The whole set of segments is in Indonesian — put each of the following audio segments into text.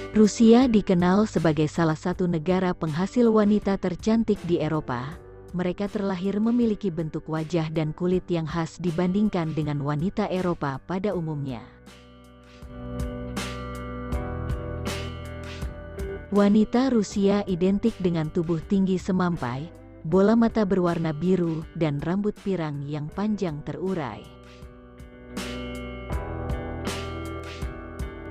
Rusia dikenal sebagai salah satu negara penghasil wanita tercantik di Eropa. Mereka terlahir memiliki bentuk wajah dan kulit yang khas dibandingkan dengan wanita Eropa pada umumnya. Wanita Rusia identik dengan tubuh tinggi semampai, bola mata berwarna biru, dan rambut pirang yang panjang terurai.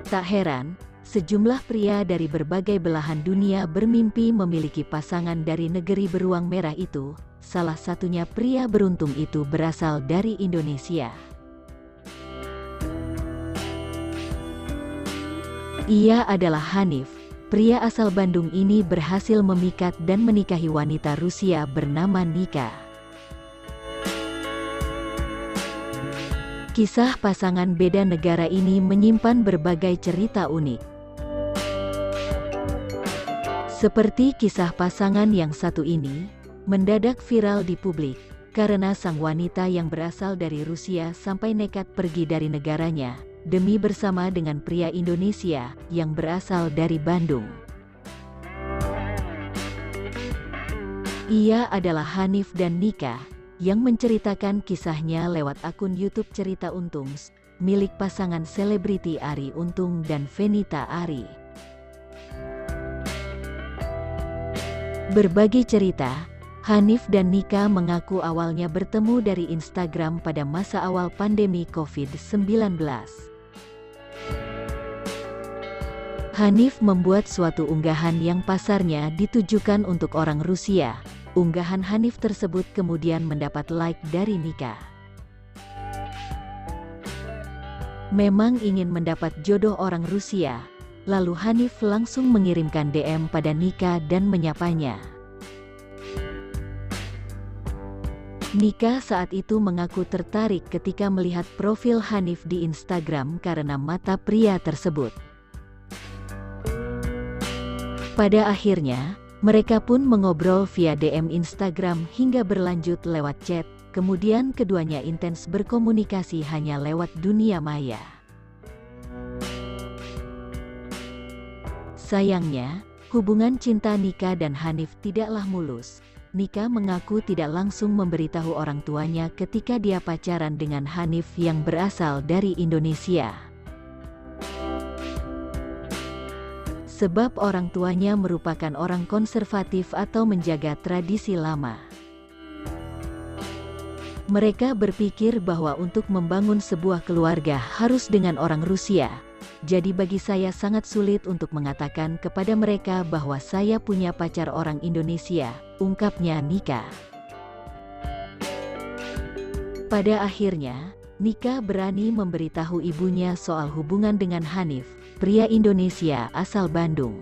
Tak heran, sejumlah pria dari berbagai belahan dunia bermimpi memiliki pasangan dari negeri beruang merah itu. Salah satunya pria beruntung itu berasal dari Indonesia. Ia adalah Hanif. Pria asal Bandung ini berhasil memikat dan menikahi wanita Rusia bernama Nika. Kisah pasangan beda negara ini menyimpan berbagai cerita unik. Seperti kisah pasangan yang satu ini, mendadak viral di publik, karena sang wanita yang berasal dari Rusia sampai nekat pergi dari negaranya, demi bersama dengan pria Indonesia, yang berasal dari Bandung. Ia adalah Hanif dan Nika, yang menceritakan kisahnya lewat akun YouTube Cerita Untungs, milik pasangan selebriti Arie Untung dan Fenita Arie. Berbagi cerita, Hanif dan Nika mengaku awalnya bertemu dari Instagram pada masa awal pandemi COVID-19. Hanif membuat suatu unggahan yang pasarnya ditujukan untuk orang Rusia. Unggahan Hanif tersebut kemudian mendapat like dari Nika. Memang ingin mendapat jodoh orang Rusia. Lalu Hanif langsung mengirimkan DM pada Nika dan menyapanya. Nika saat itu mengaku tertarik ketika melihat profil Hanif di Instagram karena mata pria tersebut. Pada akhirnya, mereka pun mengobrol via DM Instagram hingga berlanjut lewat chat, kemudian keduanya intens berkomunikasi hanya lewat dunia maya. Sayangnya, hubungan cinta Nika dan Hanif tidaklah mulus. Nika mengaku tidak langsung memberitahu orang tuanya ketika dia pacaran dengan Hanif yang berasal dari Indonesia. Sebab orang tuanya merupakan orang konservatif atau menjaga tradisi lama. Mereka berpikir bahwa untuk membangun sebuah keluarga harus dengan orang Rusia. Jadi bagi saya sangat sulit untuk mengatakan kepada mereka bahwa saya punya pacar orang Indonesia, ungkapnya Nika. Pada akhirnya, Nika berani memberitahu ibunya soal hubungan dengan Hanif, pria Indonesia asal Bandung.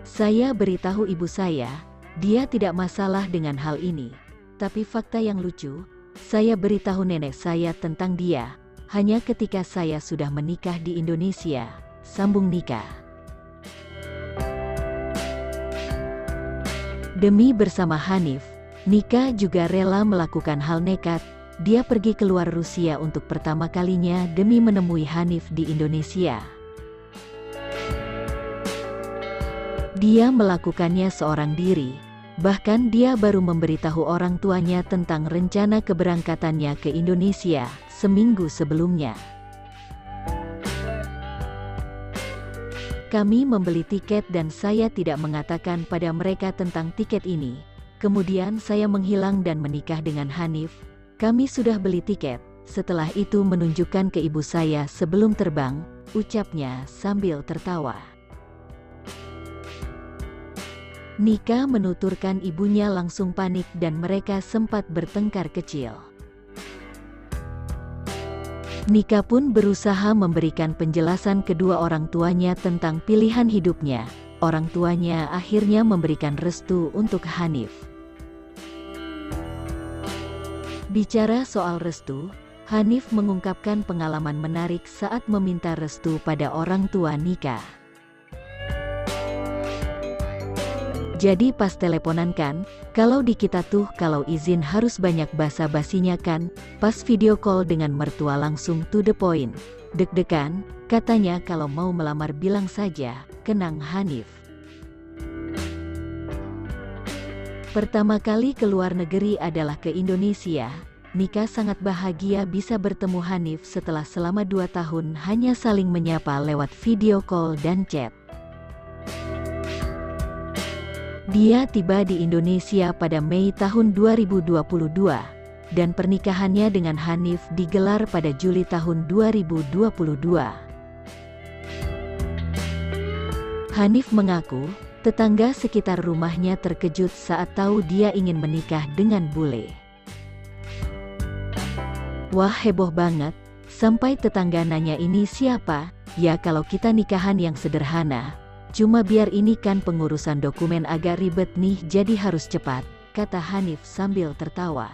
Saya beritahu ibu saya, dia tidak masalah dengan hal ini. Tapi fakta yang lucu, saya beritahu nenek saya tentang dia, hanya ketika saya sudah menikah di Indonesia, sambung Nika. Demi bersama Hanif, Nika juga rela melakukan hal nekat. Dia pergi keluar Rusia untuk pertama kalinya demi menemui Hanif di Indonesia. Dia melakukannya seorang diri, bahkan dia baru memberitahu orang tuanya tentang rencana keberangkatannya ke Indonesia seminggu sebelumnya. Kami membeli tiket dan saya tidak mengatakan pada mereka tentang tiket ini. Kemudian saya menghilang dan menikah dengan Hanif. Kami sudah beli tiket, setelah itu menunjukkan ke ibu saya sebelum terbang, ucapnya sambil tertawa. Nika menuturkan ibunya langsung panik dan mereka sempat bertengkar kecil. Nika pun berusaha memberikan penjelasan kedua orang tuanya tentang pilihan hidupnya. Orang tuanya akhirnya memberikan restu untuk Hanif. Bicara soal restu, Hanif mengungkapkan pengalaman menarik saat meminta restu pada orang tua Nika. Jadi pas teleponan kan, kalau di kita tuh kalau izin harus banyak basa-basinya kan, pas video call dengan mertua langsung to the point. Deg-degan, katanya kalau mau melamar bilang saja, kenang Hanif. Pertama kali ke luar negeri adalah ke Indonesia. Nika sangat bahagia bisa bertemu Hanif setelah selama 2 tahun hanya saling menyapa lewat video call dan chat. Dia tiba di Indonesia pada Mei tahun 2022, dan pernikahannya dengan Hanif digelar pada Juli tahun 2022. Hanif mengaku, tetangga sekitar rumahnya terkejut saat tahu dia ingin menikah dengan bule. Wah, heboh banget, sampai tetangga nanya ini siapa, ya kalau kita nikahan yang sederhana, cuma biar ini kan pengurusan dokumen agak ribet nih jadi harus cepat, kata Hanif sambil tertawa.